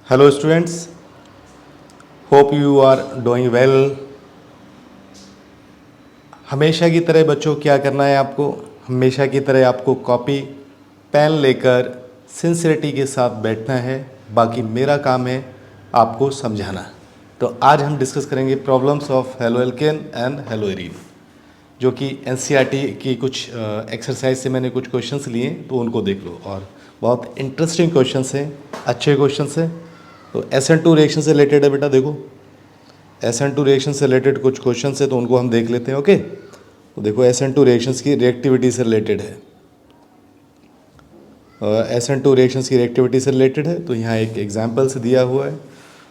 Hello students, hope you are doing well. हमेशा की तरह बच्चों क्या करना है आपको, हमेशा की तरह आपको कॉपी पेन लेकर सिंसियरिटी के साथ बैठना है। बाकी मेरा काम है आपको समझाना। तो आज हम डिस्कस करेंगे problems of halo alkane and hello arene, जो कि एनसीईआरटी की कुछ एक्सरसाइज से मैंने कुछ क्वेश्चंस लिए, तो उनको देख लो। और बहुत इंटरेस्टिंग क्वेश्चंस हैं, अच्छे क्वेश्चंस हैं। तो SN2 रिएक्शन से रिलेटेड है बेटा, देखो SN2 रिएक्शन से रिलेटेड कुछ क्वेश्चंस है, तो उनको हम देख लेते हैं। ओके, तो देखो SN2 रिएक्शंस की रिएक्टिविटी से रिलेटेड है। SN2 रिएक्शंस की रिएक्टिविटी से रिलेटेड है, तो यहाँ एक एग्जाम्पल से दिया हुआ है।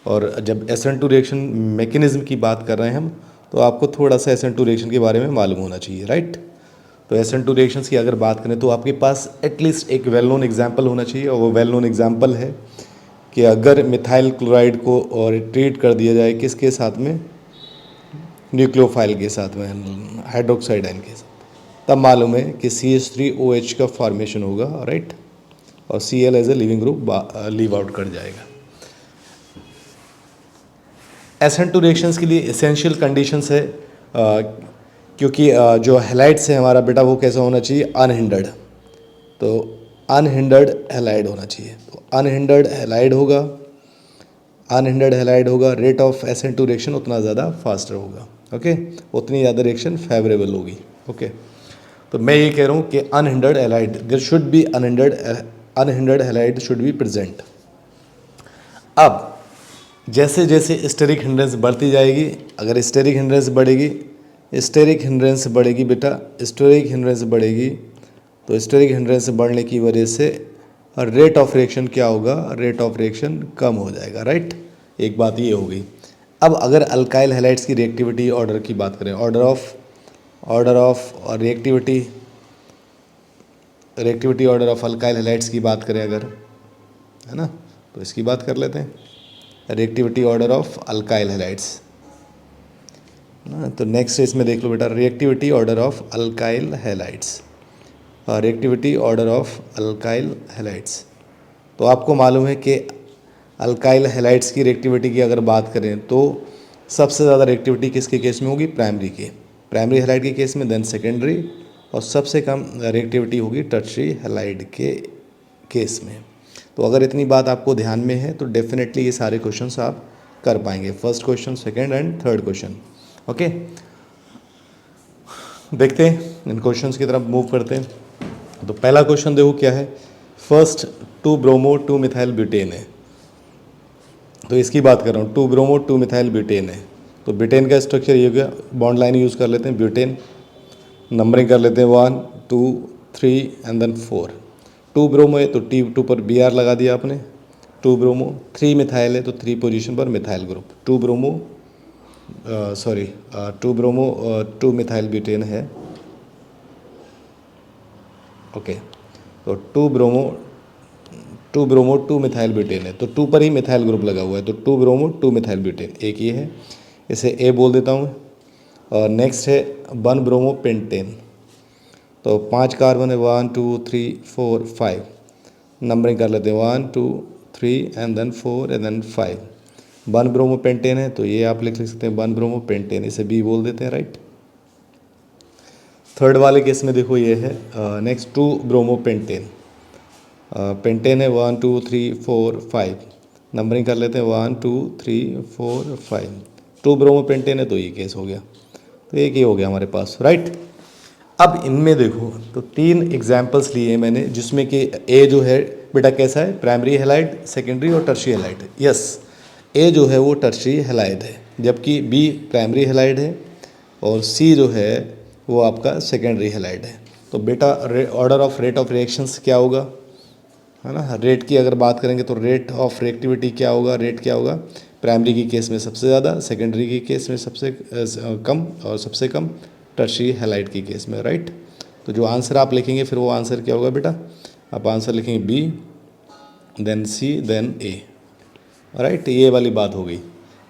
और जब SN2 रिएक्शन मैकेनिज्म की बात कर रहे हैं हम, तो आपको थोड़ा सा SN2 रिएक्शन के बारे में मालूम होना चाहिए, राइट। तो SN2 रिएक्शंस की अगर बात करें तो आपके पास एटलीस्ट एक वेल नोन एग्जाम्पल होना चाहिए, और वो वेल नोन एग्जाम्पल है कि अगर मिथाइल क्लोराइड को और ट्रीट कर दिया जाए किसके साथ में, न्यूक्लियोफाइल के साथ में, हाइड्रोक्साइड आयन के साथ, तब मालूम है कि CH3OH का फॉर्मेशन होगा, राइट। और Cl as a leaving group leave out कर जाएगा। SN2 रिएक्शंस के लिए एसेंशियल कंडीशंस है, क्योंकि जो हैलाइड्स है हमारा बेटा, वो कैसा होना चाहिए, अनहिंडर्ड। तो अनहिंडर्ड हैलाइड होना चाहिए। तो अनहिंडर्ड हैलाइड होगा, अनहिंडर्ड हैलाइड होगा, रेट ऑफ SN2 रिएक्शन उतना ज़्यादा फास्टर होगा। ओके, उतनी ज़्यादा रिएक्शन फेवरेबल होगी। ओके, तो मैं ये कह रहा हूँ कि unhindered halide, there should be unhindered halide should be present. अब जैसे जैसे स्टेरिक हिंड्रेंस बढ़ती जाएगी, अगर स्टेरिक हिंड्रेंस बढ़ेगी, स्टेरिक हिंड्रेंस बढ़ेगी बेटा, स्टेरिक हिंड्रेंस बढ़ेगी, तो स्टेरिक हिंड्रेंस बढ़ने की वजह से रेट ऑफ रिएक्शन क्या होगा, रेट ऑफ रिएक्शन कम हो जाएगा, राइट। एक बात ये हो गई। अब अगर अल्काइल हैलाइड्स की रिएक्टिविटी ऑर्डर की बात करें, ऑर्डर ऑफ और reactivity order of alkyl halides की बात करें अगर, है ना, तो इसकी बात कर लेते हैं, reactivity order of alkyl halides ना। तो नेक्स्ट इसमें देख लो बेटा, reactivity order of alkyl halides, reactivity order of alkyl halides. तो आपको मालूम है कि अल्काइल हैलाइड्स की रिएक्टिविटी की अगर बात करें तो सबसे ज़्यादा रिएक्टिविटी किसके केस में होगी, प्राइमरी हैलाइड के केस में, देन सेकेंडरी, और सबसे कम रिएक्टिविटी होगी टर्शियरी हैलाइड के केस में। तो अगर इतनी बात आपको ध्यान में है तो डेफिनेटली ये सारे क्वेश्चंस आप कर पाएंगे, first question, second and third question. Okay, देखते हैं इन क्वेश्चंस की तरफ मूव करते हैं। तो पहला क्वेश्चन देखो क्या है, फर्स्ट 2 ब्रोमो 2 मिथाइल ब्यूटेन है। तो इसकी बात कर रहा हूँ, 2 ब्रोमो 2 मिथाइल ब्यूटेन है। तो ब्यूटेन का स्ट्रक्चर ये हो गया, बॉन्ड लाइन यूज़ कर लेते हैं, ब्यूटेन नंबरिंग कर लेते हैं 1 2 3 एंड देन 4। 2 ब्रोमो है तो T2 पर Br लगा दिया आपने, 2 ब्रोमो। 3 मिथाइल है तो 3 पोजीशन पर methyl group, 2 bromo 2 methyl butane है। ओके, तो 2 ब्रोमो 2 मिथाइल ब्यूटेन है, तो 2 पर ही मिथाइल ग्रुप लगा हुआ है, तो 2 ब्रोमो 2 मिथाइल ब्यूटेन, एक ये है, इसे A बोल देता हूँ। और नेक्स्ट है 1 ब्रोमो पेंटेन, तो 5 कार्बन है, 1 2 3 4 5, नंबरिंग कर लेते हैं 1 2 3 and then 4 and then 5। 1 bromo pentane है, तो ये आप लिख सकते हैं 1 ब्रोमो पेंटेन, इसे B बोल देते हैं, राइट। थर्ड वाले केस में देखो ये है नेक्स्ट 2 ब्रोमो पेंटेन, पेंटेन है 1 2 3 4 5, नंबरिंग कर लेते हैं 1 2 3 4 5। 2 ब्रोमो पेंटेन है तो ये केस हो गया, तो एक ही हो गया हमारे पास, राइट। अब इनमें देखो तो 3 एग्जाम्पल्स लिए मैंने, जिसमें कि A जो है बेटा कैसा है, प्राइमरी हैलाइड, सेकेंडरी और टर्शियरी हैलाइड। यस, A जो है वो टर्शियरी हैलाइड है, जबकि B प्राइमरी हैलाइड है, और C जो है वो आपका सेकेंडरी हैलाइड है। तो बेटा order of rate of reactions क्या होगा, है ना। रेट की अगर बात करेंगे तो रेट ऑफ रिएक्टिविटी क्या होगा, रेट क्या होगा, प्राइमरी की केस में सबसे ज़्यादा, सेकेंडरी की केस में सबसे कम, और सबसे कम टर्शियरी हैलाइड की केस में, राइट। तो जो आंसर आप लिखेंगे फिर वो आंसर क्या होगा बेटा, आप आंसर लिखेंगे B then C then A, right. ये वाली बात हो गई,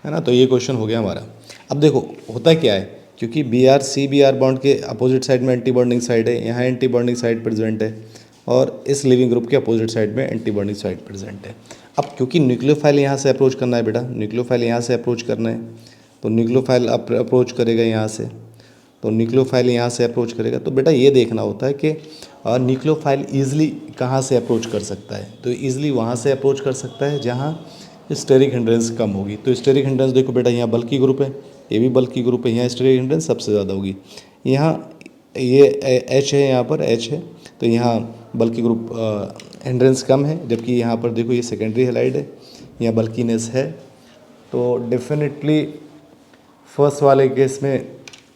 है ना। तो ये क्वेश्चन हो गया हमारा। अब देखो होता क्या है, क्योंकि Br CBr बॉन्ड के अपोजिट साइड में एंटी बॉन्डिंग साइड है, यहाँ एंटी बॉन्डिंग साइड प्रेजेंट है, और इस लिविंग ग्रुप के अपोजिट साइड में एंटी बॉन्डिंग साइड प्रेजेंट है। अब क्योंकि न्यूक्लियोफाइल यहाँ से अप्रोच करना है बेटा, न्यूक्लियोफाइल यहाँ से अप्रोच करना है, तो न्यूक्लियोफाइल अप्रोच करेगा यहाँ से, तो न्यूक्लियोफाइल यहाँ से अप्रोच करेगा। तो बेटा ये देखना होता है कि न्यूक्लियोफाइल ईजिली कहाँ से अप्रोच कर सकता है, तो ईजिली वहाँ से अप्रोच कर सकता है जहाँ स्टेरिक हिंड्रेंस कम होगी। तो स्टेरिक हिंड्रेंस देखो बेटा, यहाँ बल्की ग्रुप है, ये भी बल्की ग्रुप है, यहाँ स्टेरिक हिंड्रेंस सबसे ज़्यादा होगी। यहाँ ये एच है, यहाँ पर एच है, तो यहाँ बल्की ग्रुप हिंड्रेंस कम है, जबकि यहाँ पर देखो ये सेकेंडरी हेलाइड है, यहाँ बल्कीनेस है। तो डेफिनेटली फर्स्ट वाले केस में,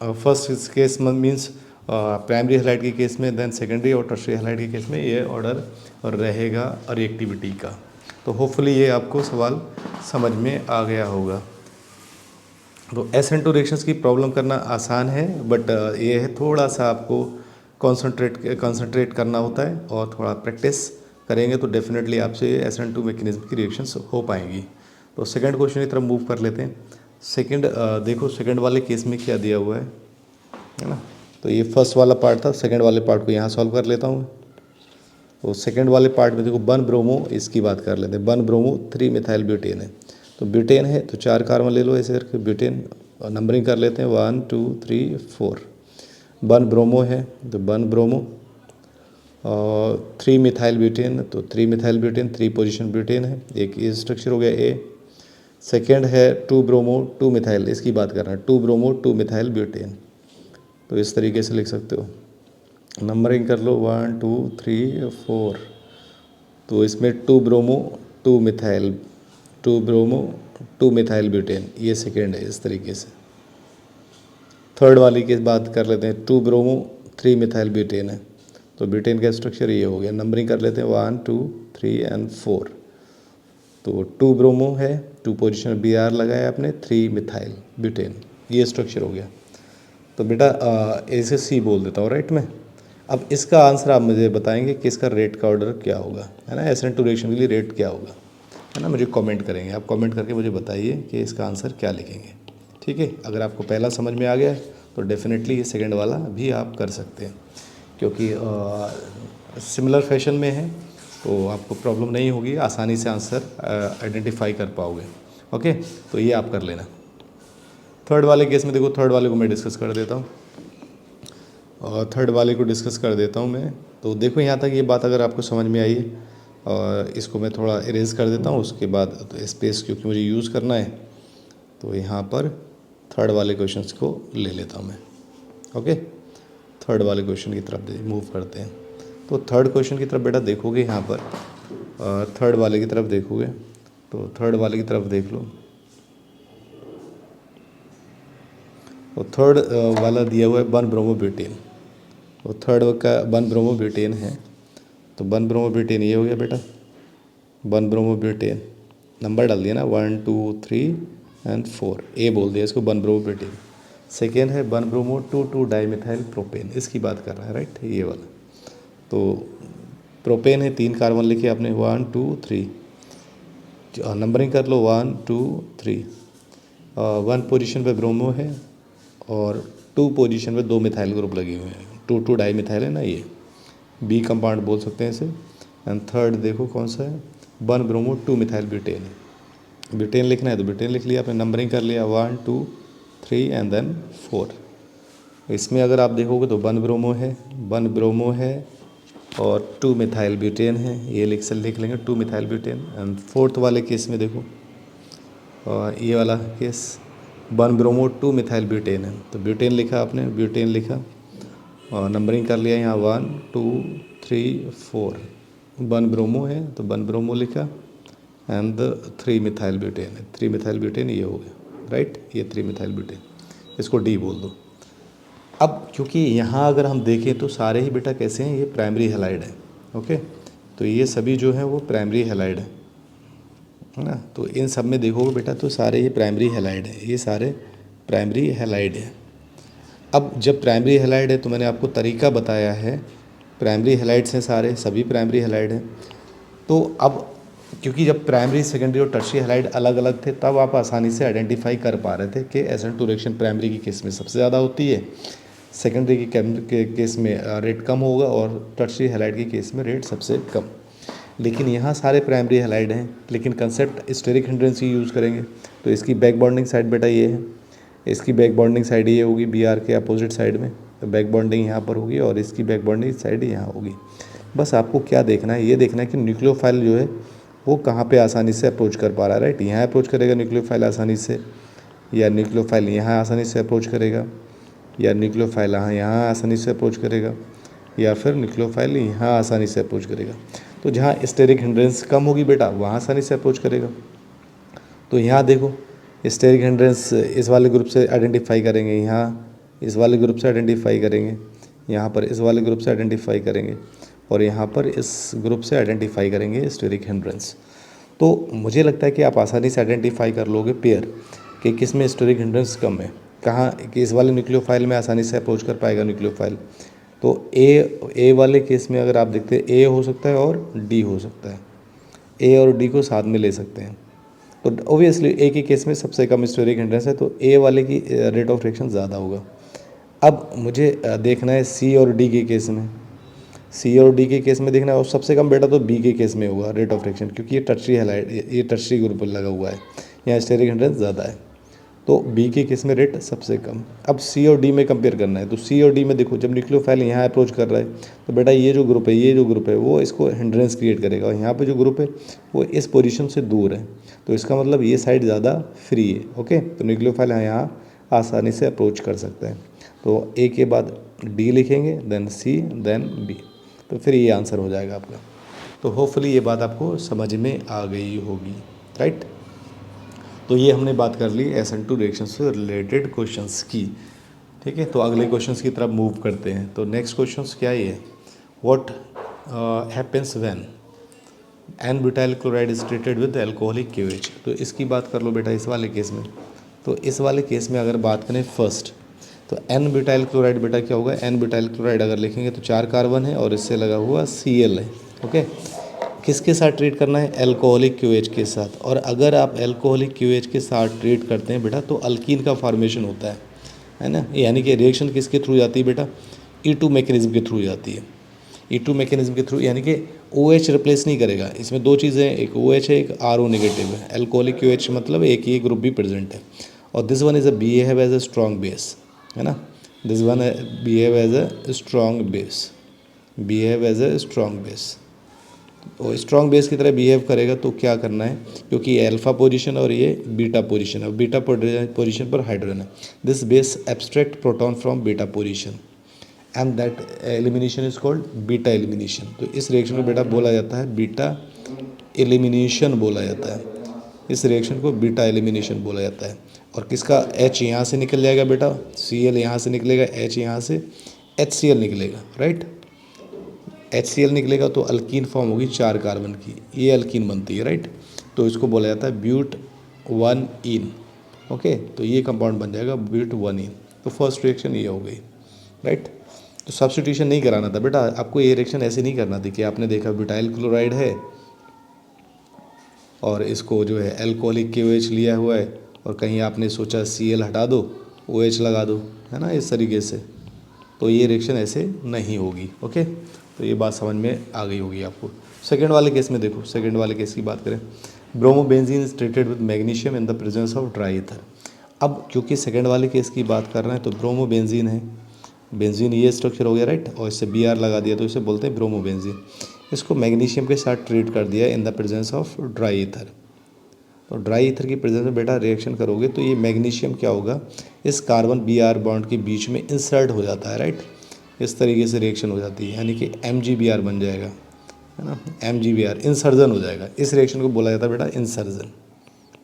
फर्स्ट केस में मीन्स प्राइमरी हेलाइड के केस में, देन सेकेंडरी और टर्शियरी हेलाइड के केस में ये ऑर्डर रहेगा रिएक्टिविटी का। तो होपफुली ये आपको सवाल समझ में आ गया होगा। तो SN2 रिएक्शंस की प्रॉब्लम करना आसान है, बट ये है थोड़ा सा आपको कंसंट्रेट करना होता है, और थोड़ा प्रैक्टिस करेंगे तो डेफिनेटली आपसे SN2 मैकेनिज्म की रिएक्शंस हो पाएंगी। तो सेकंड क्वेश्चन की तरफ मूव कर लेते हैं। सेकंड देखो, सेकंड वाले केस में क्या दिया हुआ है ना। तो ये फर्स्ट वाला पार्ट था, सेकंड वाले पार्ट को यहाँ सॉल्व कर लेता हूँ। तो सेकंड वाले पार्ट में देखो 1 ब्रोमो, इसकी बात कर लेते हैं। 1 ब्रोमो 3 मिथाइल ब्यूटेन है, तो ब्यूटेन है तो 4 कार्बन ले लो ऐसे करके, ब्यूटेन नंबरिंग कर लेते हैं 1 2 3 4। 1 ब्रोमो है तो 1 ब्रोमो, और 3 मिथाइल ब्यूटेन, तो 3 मिथाइल ब्यूटेन 3 पोजीशन ब्यूटेन है, एक ये स्ट्रक्चर हो गया ए। सेकेंड है 2 ब्रोमो 2 मिथाइल, इसकी बात कर रहे हैं, 2 ब्रोमो 2 मिथाइल ब्यूटेन। तो इस तरीके से लिख सकते हो, नंबरिंग कर लो 1 2 3 4। तो इसमें 2 bromo 2 methyl, 2 bromo 2 methyl butane, ये सेकेंड है इस तरीके से। थर्ड वाली की बात कर लेते हैं, 2 ब्रोमो 3 मिथाइल ब्यूटेन है, तो ब्यूटेन का स्ट्रक्चर ये हो गया। नंबरिंग कर लेते हैं 1 2 3 एंड 4। तो 2 ब्रोमो है, 2 पोजीशन Br लगाया आपने, 3 मिथाइल ब्यूटेन, ये स्ट्रक्चर हो गया। तो बेटा इसे C बोल देता हूँ राइट में। अब इसका आंसर आप मुझे बताएंगे कि इसका रेट का ऑर्डर क्या होगा, है ना, SN2 रिएक्शन के लिए रेट क्या होगा, है ना, मुझे कमेंट करेंगे। आप कमेंट करके मुझे बताइए कि इसका आंसर क्या लिखेंगे, ठीक है। अगर आपको पहला समझ में आ गया तो डेफिनेटली ये सेकंड वाला भी आप कर सकते हैं, क्योंकि सिमिलर फैशन में है तो आपको प्रॉब्लम नहीं होगी, आसानी से आंसर आइडेंटिफाई कर पाओगे। ओके, तो ये आप कर लेना। थर्ड वाले केस में देखो, थर्ड वाले को मैं डिस्कस कर देता हूँ, और थर्ड वाले को डिस्कस कर देता हूँ मैं। तो देखो यहाँ तक ये बात अगर आपको समझ में आई है, और इसको मैं थोड़ा इरेज कर देता हूँ, उसके बाद तो स्पेस क्योंकि मुझे यूज़ करना है, तो यहाँ पर थर्ड वाले क्वेश्चंस को ले लेता हूँ मैं। ओके, थर्ड वाले क्वेश्चन की तरफ मूव करते हैं। तो थर्ड क्वेश्चन की तरफ बेटा देखोगे, यहाँ पर थर्ड वाले की तरफ देखोगे, तो थर्ड वाले की तरफ देख लो। तो थर्ड वाला दिया हुआ है 1 ब्रोमो ब्यूटेन, तो थर्ड का 1 ब्रोमो ब्यूटेन है, तो 1 ब्रोमो ब्यूटेन ये हो गया बेटा, 1 ब्रोमो ब्यूटेन, नंबर डाल दिया ना 1 2 3 एंड 4, ए बोल दिया इसको 1 ब्रोमो ब्यूटेन। सेकेंड है 1 ब्रोमो 2 2 डाईमिथाइल प्रोपेन, इसकी बात कर रहा है राइट, ये वाला। तो प्रोपेन है, 3 कार्बन लिखे आपने 1 2 3, नंबरिंग कर लो 1 2 3। 1 पोजीशन पे ब्रोमो है, और 2 पोजीशन पे 2 मिथाइल ग्रुप लगे हुए हैं, 2 2 डाईमिथाइल है ना, ये बी कंपाउंड बोल सकते हैं इसे। एंड थर्ड देखो कौन सा है, 1 ब्रोमो 2 मिथाइल ब्यूटेन है, ब्यूटेन लिखना है तो ब्यूटेन लिख लिया आपने, नंबरिंग कर लिया 1 2 3 एंड देन 4। इसमें अगर आप देखोगे तो 1 ब्रोमो है, 1 ब्रोमो है, और 2 मिथाइल ब्यूटेन है, ये लिख लेंगे 2 मिथाइल ब्यूटेन। एंड फोर्थ वाले केस में देखो, और ये वाला केस 1 ब्रोमो 2 मिथाइल ब्यूटेन है, तो ब्यूटेन लिखा आपने, ब्यूटेन लिखा, और नंबरिंग कर लिया यहाँ 1 2 3 4। 1 ब्रोमो है तो 1 ब्रोमो लिखा, एंड 3 मिथाइल ब्यूटेन है, 3 मिथाइल ब्यूटेन ये हो गया राइट, ये 3 मिथाइल ब्यूटेन, इसको डी बोल दो। अब क्योंकि यहाँ अगर हम देखें तो सारे ही बेटा कैसे हैं, ये प्राइमरी हेलाइड है। ओके, तो ये सभी जो है वो प्राइमरी हेलाइड है ना। तो इन सब में देखोगे बेटा तो सारे ही प्राइमरी हेलाइड है, ये सारे प्राइमरी हेलाइड है। अब जब प्राइमरी हेलाइड है तो मैंने आपको तरीका बताया है, प्राइमरी हेलाइड्स हैं सारे, सभी प्राइमरी हेलाइड हैं। तो अब क्योंकि जब प्राइमरी सेकेंडरी और टर्शियरी हेलाइड अलग अलग थे, तब आप आसानी से आइडेंटिफाई कर पा रहे थे कि SN2 रिएक्शन प्राइमरी की केस में सबसे ज़्यादा होती है, सेकेंडरी के केस में रेट कम होगा, और टर्शियरी हेलाइड की केस में रेट सबसे कम। लेकिन यहाँ सारे प्राइमरी हैलाइड हैं, लेकिन कंसेप्ट स्टेरिक हिंड्रेंस ही यूज़ करेंगे। तो इसकी बैक बॉन्डिंग साइड बेटा ये है, इसकी बैक बॉन्डिंग साइड ये होगी बी आर के अपोजिट साइड में, तो बैक बॉन्डिंग यहाँ पर होगी और इसकी बैक बॉन्डिंग साइड यहाँ होगी। बस आपको क्या देखना है, ये देखना है कि न्यूक्लियोफाइल जो है वो कहाँ पे आसानी से अप्रोच कर पा रहा है, राइट। यहाँ अप्रोच करेगा न्यूक्लियोफाइल आसानी से, या न्यूक्लियोफाइल यहाँ आसानी से अप्रोच करेगा, या न्यूक्लियोफाइल यहाँ आसानी से अप्रोच करेगा, या फिर न्यूक्लियोफाइल यहाँ आसानी से अप्रोच करेगा। तो जहाँ स्टेरिक हिंड्रेंस कम होगी बेटा वहाँ आसानी से अप्रोच करेगा। तो यहाँ देखो स्टेरिक हिंड्रेंस इस वाले ग्रुप से आइडेंटिफाई करेंगे, यहाँ इस वाले ग्रुप से आइडेंटिफाई करेंगे, यहाँ पर इस वाले ग्रुप से आइडेंटिफाई करेंगे, और यहाँ पर इस ग्रुप से आइडेंटिफाई करेंगे स्टेरिक हिंड्रेंस। तो मुझे लगता है कि आप आसानी से आइडेंटिफाई कर लोगे पेयर कि किस में स्टेरिक हिंड्रेंस कम है, कहाँ कि इस वाले न्यूक्लियोफाइल में आसानी से अप्रोच कर पाएगा न्यूक्लियोफाइल। तो ए वाले केस में अगर आप देखते हैं ए हो सकता है और डी हो सकता है, ए और डी को साथ में ले सकते हैं। तो ऑब्वियसली ए के केस में सबसे कम स्टेरिक हिंड्रेंस है, तो ए वाले की रेट ऑफ रिएक्शन ज़्यादा होगा। अब मुझे देखना है सी और डी के केस में, सी और डी के केस में देखना है, और सबसे कम बेटा तो बी के केस में होगा रेट ऑफ रिएक्शन, क्योंकि ये टर्शरी हैलाइड, ये टर्शरी ग्रुप लगा हुआ है, यहाँ स्टेरिक हिंड्रेंस ज़्यादा है, तो बी के केस में रेट सबसे कम। अब सी और डी में कंपेयर करना है, तो सी और डी में देखो जब न्यूक्लियोफाइल यहाँ अप्रोच कर रहा है तो बेटा ये जो ग्रुप है वो इसको हिंड्रेंस क्रिएट करेगा, और यहाँ पे जो ग्रुप है वो इस पोजीशन से दूर है, तो इसका मतलब ये साइड ज़्यादा फ्री है। ओके, तो न्यूक्लियोफाइल यहाँ आसानी से अप्रोच कर सकते हैं। तो ए के बाद डी लिखेंगे, देन सी, देन बी, तो फिर ये आंसर हो जाएगा आपका। तो होपफुली ये बात आपको समझ में आ गई होगी, राइट। तो ये हमने बात कर ली SN2 रिएक्शन से रिलेटेड क्वेश्चंस की, ठीक है। तो अगले क्वेश्चंस की तरफ मूव करते हैं। तो नेक्स्ट क्वेश्चंस क्या है, what happens when an butyl chloride is treated with alcoholic QH। तो इसकी बात कर लो बेटा इस वाले केस में। तो इस वाले केस में अगर बात करें फर्स्ट, तो एन ब्यूटाइल क्लोराइड बेटा क्या होगा, एन ब्यूटाइल क्लोराइड अगर लिखेंगे तो 4 कार्बन है और इससे लगा हुआ Cl है। ओके, किसके साथ ट्रीट करना है, एल्कोहलिक QH के साथ। और अगर आप एल्कोहलिक QH के साथ ट्रीट करते हैं बेटा तो अल्कीन का फॉर्मेशन होता है ना। यानी कि रिएक्शन किसके थ्रू जाती है बेटा, E2 मैकेनिज्म के थ्रू जाती है, E2 मैकेनिज्म के थ्रू, यानी कि OH रिप्लेस नहीं करेगा। इसमें दो चीज़ें हैं, एक OH है, एक RO नेगेटिव है। एल्कोहलिक QH मतलब एक ही ग्रुप भी प्रेजेंट है, और this one is a behave as a strong base, है ना। This one behave as a strong base, behave as a strong base. वो स्ट्रॉन्ग बेस की तरह बिहेव करेगा, तो क्या करना है, क्योंकि ये अल्फा पोजीशन और ये बीटा पोजीशन है, बीटा पोजीशन पर हाइड्रोजन है। This base abstract proton from beta position and that elimination is called beta elimination. तो इस रिएक्शन को बेटा बोला जाता है बीटा एलिमिनेशन बोला जाता है, इस रिएक्शन को बीटा एलिमिनेशन बोला जाता है। और किसका H यहाँ से निकल जाएगा बेटा, Cl यहाँ से निकलेगा, H यहाँ से HCl निकलेगा, राइट। HCl निकलेगा तो अल्कीन फॉर्म होगी 4 कार्बन की, ये अल्कीन बनती है, राइट। तो इसको बोला जाता है ब्यूट 1 इन। ओके, तो ये कंपाउंड बन जाएगा ब्यूट 1 इन। तो फर्स्ट रिएक्शन ये हो गई, राइट। तो सब्स्टिट्यूशन नहीं कराना था बेटा, आपको ये रिएक्शन ऐसे नहीं करना थी कि आपने देखा ब्यूटाइल क्लोराइड है और इसको जो है एल्कोहलिक KOH लिया हुआ है, और कहीं आपने सोचा Cl हटा दो, OH लगा दो, है ना, इस तरीके से। तो ये रिएक्शन ऐसे नहीं होगी। ओके, तो ये बात समझ में आ गई होगी आपको। सेकंड वाले केस में देखो, सेकंड वाले केस की बात करें, bromobenzene is treated with magnesium in the presence of dry ether. अब क्योंकि सेकंड वाले केस की बात कर रहे हैं तो ब्रोमोबेंजीन है, बेंजीन ये स्ट्रक्चर हो गया, राइट, और इससे Br लगा दिया तो इसे बोलते हैं ब्रोमोबेंजीन। इसको मैग्नीशियम के साथ ट्रीट कर दिया in the presence of dry ether. तो ड्राई ईथर की प्रेजेंस में बेटा रिएक्शन करोगे तो ये मैग्नीशियम क्या होगा, इस कार्बन Br बॉन्ड के बीच में इंसर्ट हो जाता है, राइट। इस तरीके से रिएक्शन हो जाती है, यानी कि MgBr बन जाएगा, है ना, MgBr इंसर्जन हो जाएगा। इस रिएक्शन को बोला जाता है बेटा इंसर्जन,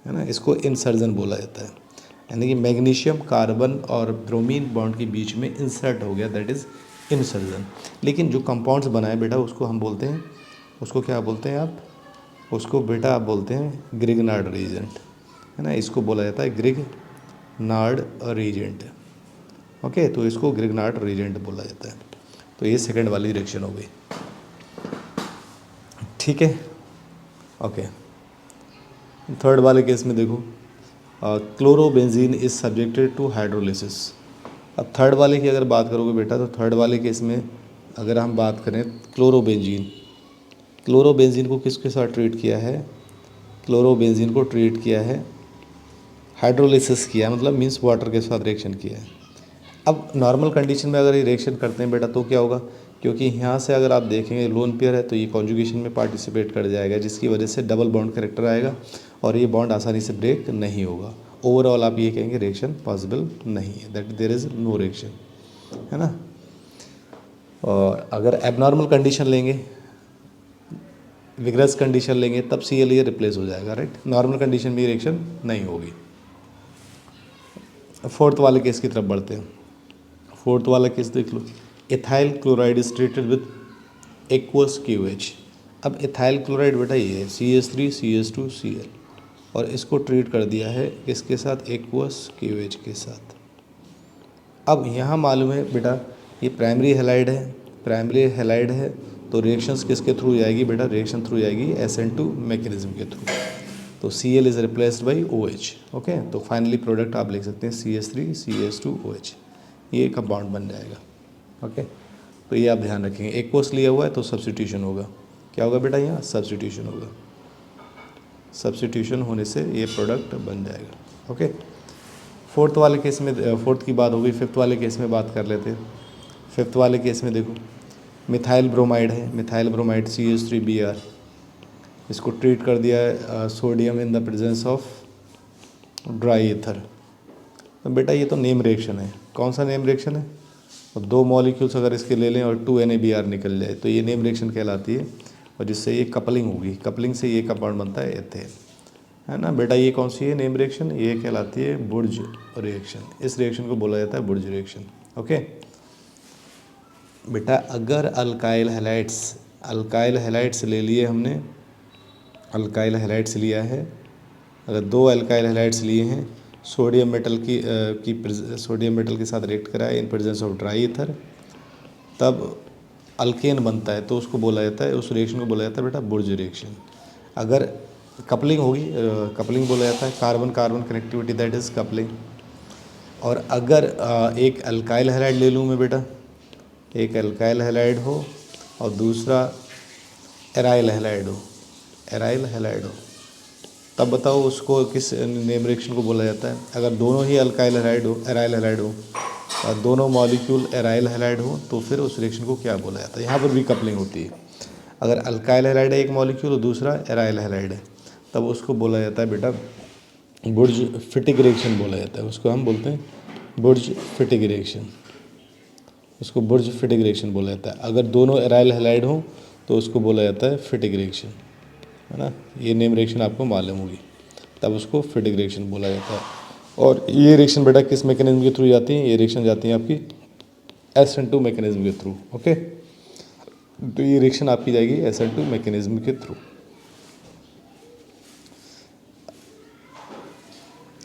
है ना, इसको इंसर्जन बोला जाता है। यानी कि मैग्नीशियम कार्बन और ब्रोमीन बॉन्ड के बीच में इंसर्ट हो गया, दैट इज़ इंसर्जन। लेकिन जो कंपाउंड्स बनाए बेटा उसको हम बोलते हैं, उसको क्या बोलते हैं आप, उसको बेटा आप बोलते हैं ग्रिगनार्ड रीजेंट, है ना, इसको बोला जाता है ग्रिगनार्ड रीजेंट। ओके, तो इसको ग्रिगनार्ड रीजेंट बोला जाता है। तो ये सेकंड वाली रिएक्शन हो गई, ठीक है। ओके, थर्ड वाले केस में देखो, chlorobenzene is subjected to hydrolysis. अब थर्ड वाले की अगर बात करोगे बेटा, तो थर्ड वाले केस में अगर हम बात करें क्लोरोबेंजीन, क्लोरोबेंजीन को किसके साथ ट्रीट किया है, क्लोरोबेंजीन को ट्रीट किया है, हाइड्रोलिसिस किया, मतलब मीन्स वाटर के साथ रिएक्शन किया है। अब नॉर्मल कंडीशन में अगर ये रिएक्शन करते हैं बेटा तो क्या होगा, क्योंकि यहाँ से अगर आप देखेंगे लोन पेयर है तो ये कॉन्जुगेशन में पार्टिसिपेट कर जाएगा, जिसकी वजह से डबल बॉन्ड करेक्टर आएगा और ये बॉन्ड आसानी से ब्रेक नहीं होगा। ओवरऑल आप ये कहेंगे रिएक्शन पॉसिबल नहीं है, that there is no reaction, है ना। और अगर एबनॉर्मल कंडीशन लेंगे, विग्रस कंडीशन लेंगे, तब Cl ये रिप्लेस हो जाएगा, राइट। नॉर्मल कंडीशन में रिएक्शन नहीं होगी। फोर्थ वाले केस की तरफ बढ़ते हैं। फोर्थ वाला केस देख लो, ethyl chloride is treated with aqueous QH। अब इथाइल क्लोराइड बेटा ये है CH3 CH2 Cl, और इसको ट्रीट कर दिया है किसके साथ, एक्वस QH के साथ। अब यहाँ मालूम है बेटा ये प्राइमरी हैलाइड है, प्राइमरी हैलाइड है तो रिएक्शंस किसके थ्रू जाएगी बेटा, रिएक्शन थ्रू जाएगी SN2 मैकेनिज्म के थ्रू। तो Cl is replaced by OH, okay. तो फाइनली प्रोडक्ट आप लिख सकते हैं CH3 CH2 OH, ये कंपाउंड बन जाएगा, ओके। तो ये आप ध्यान रखेंगे, एक्वस लिया हुआ है तो सब्स्टिट्यूशन होगा, क्या होगा बेटा, यहाँ सब्स्टिट्यूशन होगा, सब्स्टिट्यूशन होने से ये प्रोडक्ट बन जाएगा, ओके। फोर्थ वाले केस में, फोर्थ की बात हो गई, फिफ्थ वाले केस में बात कर लेते हैं। फिफ्थ वाले केस में देखो मिथाइल ब्रोमाइड है, मिथाइल ब्रोमाइड CH3Br, इसको ट्रीट कर दिया है sodium in the presence of dry ether. तो बेटा ये तो नेम रिएक्शन है, कौन सा नेम रिएक्शन है, और दो मॉलिक्यूल्स अगर इसके ले लें और 2NaBr निकल जाए तो ये नेम रिएक्शन कहलाती है, और जिससे ये कपलिंग होगी, कपलिंग से ये कंपाउंड बनता है एथेन, है ना बेटा। ये कौन सी है नेम रिएक्शन, ये कहलाती है बुर्ज रिएक्शन। इस रिएक्शन को बोला जाता है बुर्ज रिएक्शन, ओके बेटा। अगर अल्काइल हैलाइड्स ले लिए हमने, अल्काइल हैलाइड्स लिया है, अगर दो अल्काइल हैलाइड्स लिए हैं, सोडियम मेटल सोडियम मेटल के साथ रिएक्ट कराए in presence of dry ether, तब अल्केन बनता है, तो उसको बोला जाता है, उस रिएक्शन को बोला जाता है बेटा बुर्ज रिएक्शन। अगर कपलिंग होगी, कपलिंग बोला जाता है, carbon carbon connectivity, that is coupling. और अगर एक अल्काइल हैलाइड ले लूँ मैं बेटा, एक अल्काइल हैलाइड हो और दूसरा एराइल हैलाइड हो, तब बताओ उसको किस नेम रिएक्शन को बोला जाता है। अगर दोनों ही अल्काइल हैलाइड हो, एराइल हैलाइड हो, और दोनों मॉलिक्यूल एराइल हैलाइड हो, तो फिर उस रिएक्शन को क्या बोला जाता है। यहाँ पर भी कपलिंग होती है। अगर अल्काइल हैलाइड है एक मॉलिक्यूल और दूसरा एराइल हैलाइड है, तब उसको बोला जाता है बेटा बुर्ज फिटिक रिएक्शन बोला जाता है, उसको हम बोलते हैं बुर्ज फिटिक रिएक्शन, उसको बुर्ज फिटिक रिएक्शन बोला जाता है। अगर दोनों एराइल हैलाइड हो तो उसको बोला जाता है फिटिक रिएक्शन, है ना। ये नेम रिएक्शन आपको मालूम होगी, तब उसको फिटिक रिएक्शन बोला जाता है। और ये रिएक्शन बेटा किस मैकेनिज्म के थ्रू जाती है, ये रिएक्शन जाती है आपकी SN2 मैकेनिज्म के थ्रू, ओके। तो ये रिएक्शन आपकी जाएगी SN2 मैकेनिज्म के थ्रू।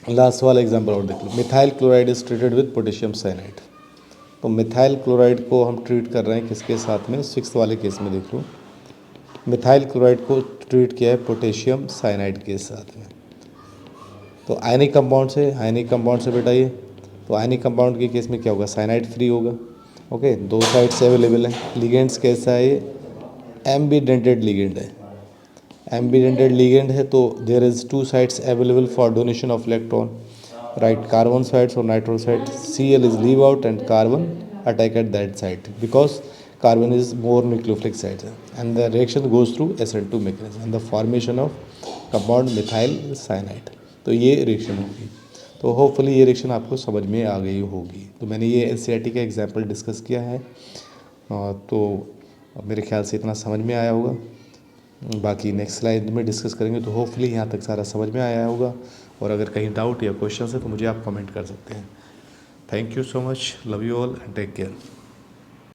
लास्ट वाला एग्जांपल और देख लो, methyl chloride is treated with potassium cyanide. तो मिथाइल क्लोराइड को हम ट्रीट कर रहे हैं किसके साथ में, सिक्स्थ वाले केस में देख लो, मिथाइल क्लोराइड को ट्रीट किया है पोटेशियम साइनाइड के साथ में। तो आयनिक कंपाउंड से बेटा ये, तो आयनिक कंपाउंड के केस में क्या होगा, साइनाइड फ्री होगा, ओके। दो साइड्स अवेलेबल हैं। लिगेंड्स कैसा है, ये एम्बीडेंटेड लिगेंड है, एम्बीडेंटेड लिगेंड है, तो there is two sides available for donation of electron, right, carbon sides और nitro side. Cl is leave out and carbon attack at that site because carbon is more nucleophilic site, and the reaction goes through SN2 mechanism and the formation of compound methyl cyanide। तो ये reaction होगी। तो hopefully ये reaction आपको समझ में आ गई होगी। तो मैंने ये NCERT का एग्जाम्पल डिस्कस किया है, तो मेरे ख्याल से इतना समझ में आया होगा। बाकी नेक्स्ट स्लाइड में डिस्कस करेंगे, तो होपफुली यहाँ तक सारा समझ में आया होगा। और अगर कहीं डाउट या क्वेश्चन है तो मुझे आप कमेंट कर सकते हैं। Thank you so much, love you all and take care.